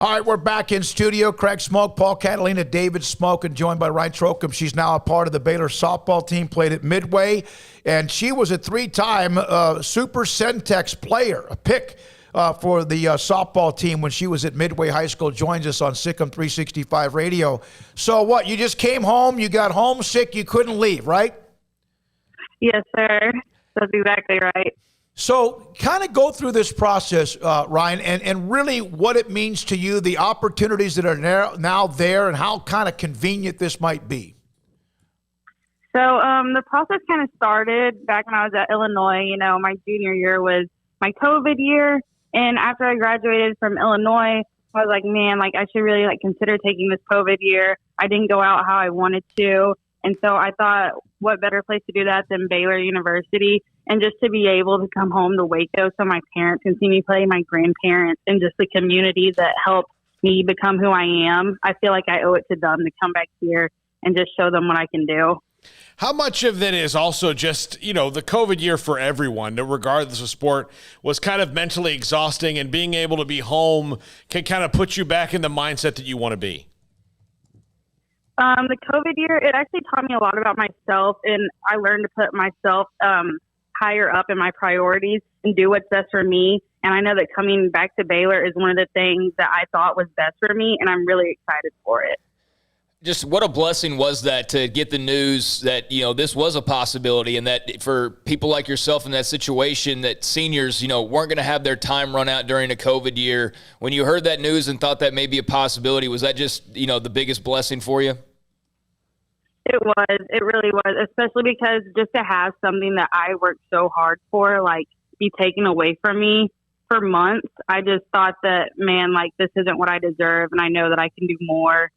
All right, we're back in studio. Craig Smoak, Paul Catalina, David Smoak, and joined by Rhein Trochim. She's now a part of the Baylor softball team, played at Midway, and she was a three-time Super Centex player, a pick for the softball team when she was at Midway High School. Joins us on SicEm365 Radio. So what, you just came home, you got homesick, you couldn't leave, right? Yes, sir. That's exactly right. So kind of go through this process, Ryan, and really what it means to you, the opportunities that are now there, and how kind of convenient this might be. So the process kind of started back when I was at Illinois. You know, my junior year was my COVID year. And after I graduated from Illinois, I was like, man, like I should really consider taking this COVID year. I didn't go out how I wanted to. And so I thought, what better place to do that than Baylor University? And just to be able to come home to Waco so my parents can see me play, my grandparents, and just the community that helped me become who I am. I feel like I owe it to them to come back here and just show them what I can do. How much of that is also just, you know, the COVID year for everyone, regardless of sport, was kind of mentally exhausting, and being able to be home can kind of put you back in the mindset that you want to be? The COVID year, it actually taught me a lot about myself, and I learned to put myself higher up in my priorities and do what's best for me. And I know that coming back to Baylor is one of the things that I thought was best for me, and I'm really excited for it. Just what a blessing was that to get the news that, you know, this was a possibility, and that for people like yourself in that situation, that seniors, you know, weren't going to have their time run out during a COVID year. When you heard that news and thought that may be a possibility, was that just, you know, the biggest blessing for you? It was. It really was, especially because just to have something that I worked so hard for, be taken away from me for months, I just thought that, man, this isn't what I deserve, and I know that I can do more.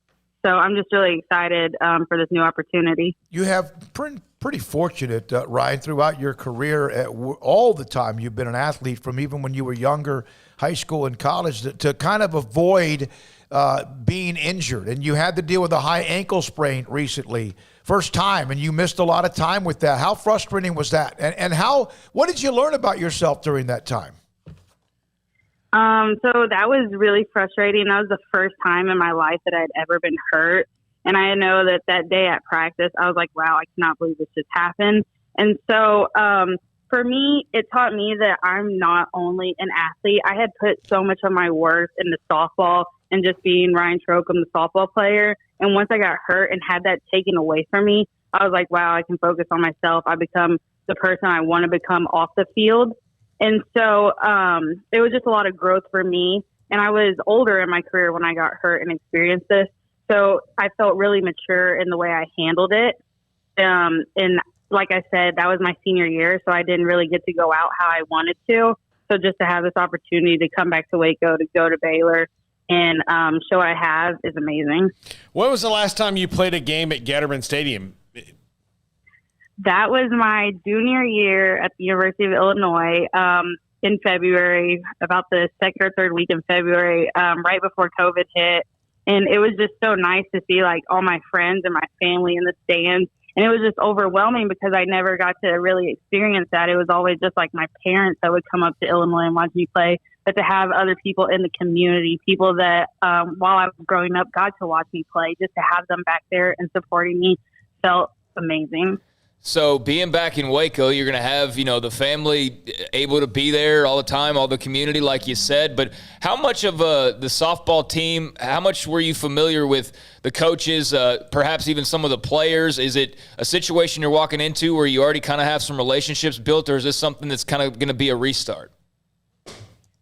So I'm just really excited for this new opportunity. You have pretty fortunate, Ryan, throughout your career, all the time you've been an athlete, from even when you were younger, high school and college, to kind of avoid being injured. And you had to deal with a high ankle sprain recently, first time, and you missed a lot of time with that. How frustrating was that? And what did you learn about yourself during that time? So that was really frustrating. That was the first time in my life that I'd ever been hurt. And I know that day at practice, I was like, wow, I cannot believe this just happened. And so for me, it taught me that I'm not only an athlete. I had put so much of my worth into softball and just being Rhein Trochim, the softball player. And once I got hurt and had that taken away from me, I was like, wow, I can focus on myself. I become the person I want to become off the field. And so it was just a lot of growth for me. And I was older in my career when I got hurt and experienced this. So I felt really mature in the way I handled it. And like I said, that was my senior year, so I didn't really get to go out how I wanted to. So just to have this opportunity to come back to Waco, to go to Baylor, and show what I have is amazing. When was the last time you played a game at Getterman Stadium? That was my junior year at the University of Illinois in February, about the second or third week in February, right before COVID hit. And it was just so nice to see all my friends and my family in the stands. And it was just overwhelming because I never got to really experience that. It was always just my parents that would come up to Illinois and watch me play. But to have other people in the community, people that while I was growing up got to watch me play, just to have them back there and supporting me felt amazing. So being back in Waco, you're going to have, the family able to be there all the time, all the community, like you said. But how much of the softball team, how much were you familiar with the coaches, perhaps even some of the players? Is it a situation you're walking into where you already kind of have some relationships built, or is this something that's kind of going to be a restart?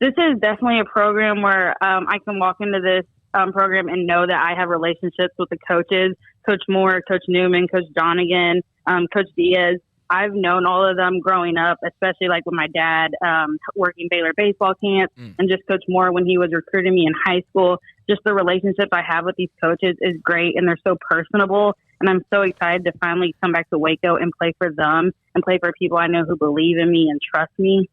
This is definitely a program where I can walk into this program and know that I have relationships with the coaches, Coach Moore, Coach Newman, Coach Donegan, Coach Diaz. I've known all of them growing up, especially with my dad working Baylor baseball camp, and just Coach Moore when he was recruiting me in high school. Just the relationships I have with these coaches is great, and they're so personable. And I'm so excited to finally come back to Waco and play for them and play for people I know who believe in me and trust me.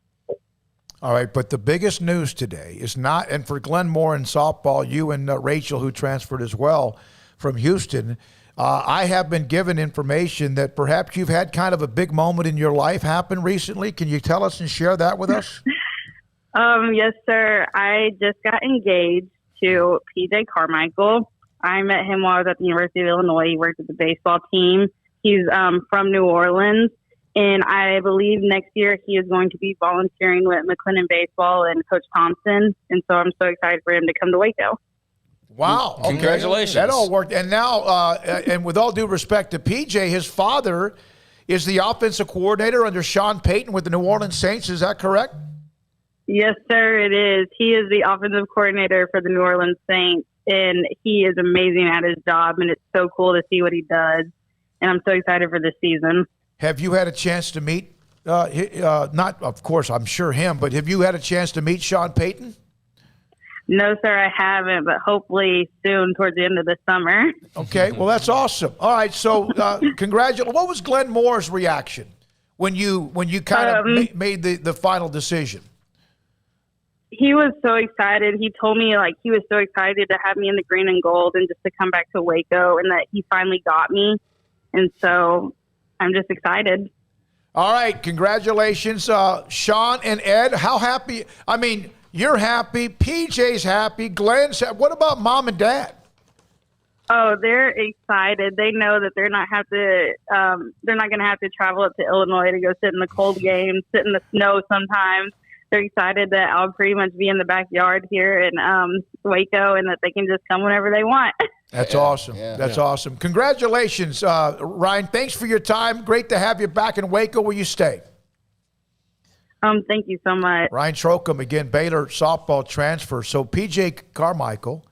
All right, but the biggest news today is not, and for Glenn Moore in softball, you and Rachel, who transferred as well from Houston, I have been given information that perhaps you've had kind of a big moment in your life happen recently. Can you tell us and share that with us? Yes, sir. I just got engaged, to PJ Carmichael. I met him while I was at the University of Illinois. He worked at the baseball team. He's from New Orleans, and I believe next year he is going to be volunteering with McLennan Baseball and Coach Thompson, and so I'm so excited for him to come to Waco. Wow. Okay. Congratulations. That all worked. And now, and with all due respect to PJ, his father is the offensive coordinator under Sean Payton with the New Orleans Saints. Is that correct? Yes, sir, it is. He is the offensive coordinator for the New Orleans Saints, and he is amazing at his job, and it's so cool to see what he does. And I'm so excited for this season. Have you had a chance to meet, not, of course, I'm sure him, but have you had a chance to meet Sean Payton? No, sir, I haven't, but hopefully soon towards the end of the summer. Okay, well, that's awesome. All right, so congratulations. What was Glenn Moore's reaction when you kind of made the final decision? He was so excited. He told me, like, he was so excited to have me in the green and gold and just to come back to Waco, and that he finally got me. And so I'm just excited. All right, congratulations, Sean and Ed. How happy? I mean, you're happy. PJ's happy. Glenn's happy. What about mom and dad? Oh, they're excited. They know that they're not going to have to travel up to Illinois to go sit in the cold games, sit in the snow sometimes. They're excited that I'll pretty much be in the backyard here in Waco, and that they can just come whenever they want. That's awesome. Yeah. That's awesome. Congratulations, Ryan. Thanks for your time. Great to have you back in Waco. Will you stay? Thank you so much. Ryan Trochim, again, Baylor softball transfer. So PJ Carmichael,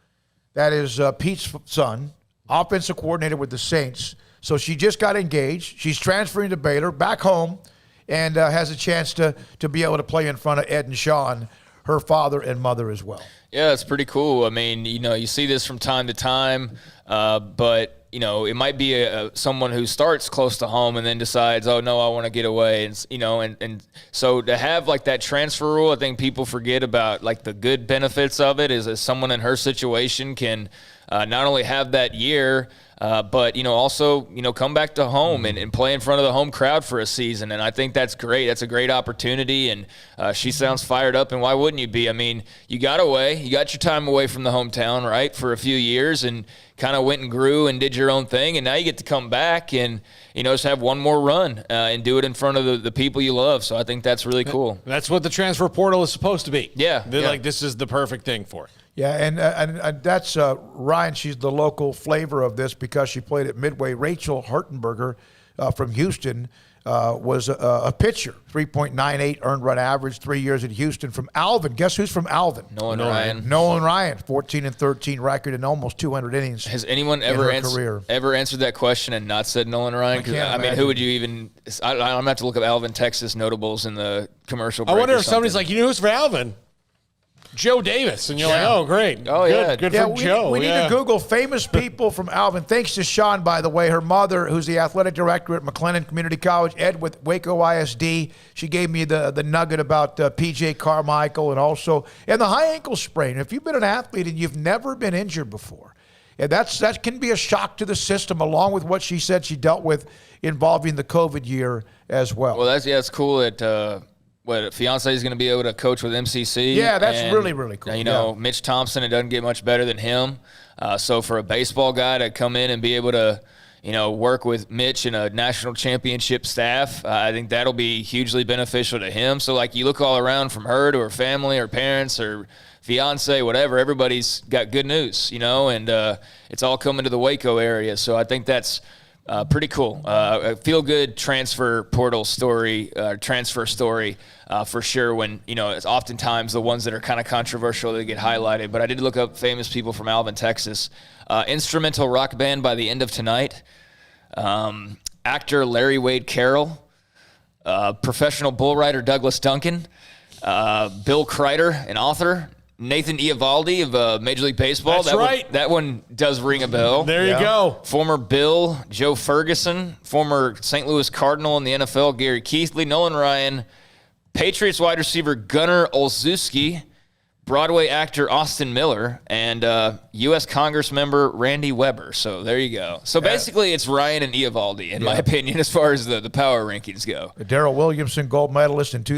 that is Pete's son, offensive coordinator with the Saints. So she just got engaged. She's transferring to Baylor, back home, and has a chance to be able to play in front of Ed and Sean, her father and mother as well. Yeah, it's pretty cool. I mean, you see this from time to time, but it might be someone who starts close to home and then decides, oh no, I want to get away, and so to have like that transfer rule, I think people forget about like the good benefits of it. Is that someone in her situation can not only have that year, but also come back to home and play in front of the home crowd for a season, and I think that's great. That's a great opportunity, and she sounds fired up. And why wouldn't you be? I mean, you got your time away from the hometown, right, for a few years, and kind of went and grew and did your own thing, and now you get to come back and just have one more run and do it in front of the people you love. So I think that's really cool. That's what the transfer portal is supposed to be. Yeah, Like this is the perfect thing for it. Yeah, and that's Ryan. She's the local flavor of this because she played at Midway. Rachel Hartenberger from Houston was a pitcher, 3.98 earned run average, 3 years at Houston. From Alvin, guess who's from Alvin? Nolan Ryan. Nolan Ryan, 14-13 record and almost 200 innings. Has anyone ever answered that question and not said Nolan Ryan? I mean, who would you even? I'm gonna have to look up Alvin, Texas notables in the commercial break. I wonder if somebody's like, who's for Alvin? Joe Davis, and you're like, oh, great. Oh, yeah. Good for Joe. We need to Google famous people from Alvin. Thanks to Sean, by the way. Her mother, who's the athletic director at McLennan Community College, Ed with Waco ISD, she gave me the nugget about PJ Carmichael and the high ankle sprain. If you've been an athlete and you've never been injured before, and that can be a shock to the system, along with what she said she dealt with involving the COVID year as well. Well, that's cool that fiance is going to be able to coach with MCC. Yeah, that's really, really cool. Mitch Thompson, it doesn't get much better than him. So for a baseball guy to come in and be able to, work with Mitch and a national championship staff, I think that'll be hugely beneficial to him. So, like, you look all around from her to her family, her parents, her fiance, whatever, everybody's got good news, and it's all coming to the Waco area. So I think that's pretty cool. A feel-good transfer portal story, transfer story for sure, when, it's oftentimes the ones that are kind of controversial that get highlighted. But I did look up famous people from Alvin, Texas. Instrumental rock band By the End of Tonight. Actor Larry Wade Carroll. Professional bull rider Douglas Duncan. Bill Kreider, an author. Nathan Eovaldi of Major League Baseball. That's right. That one does ring a bell. There you go. Former Bill, Joe Ferguson, former St. Louis Cardinal in the NFL, Gary Keithley, Nolan Ryan, Patriots wide receiver Gunnar Olszewski, Broadway actor Austin Miller, and U.S. Congress member Randy Weber. So there you go. So basically it's Ryan and Eovaldi, in my opinion, as far as the power rankings go. Darrell Williamson, gold medalist in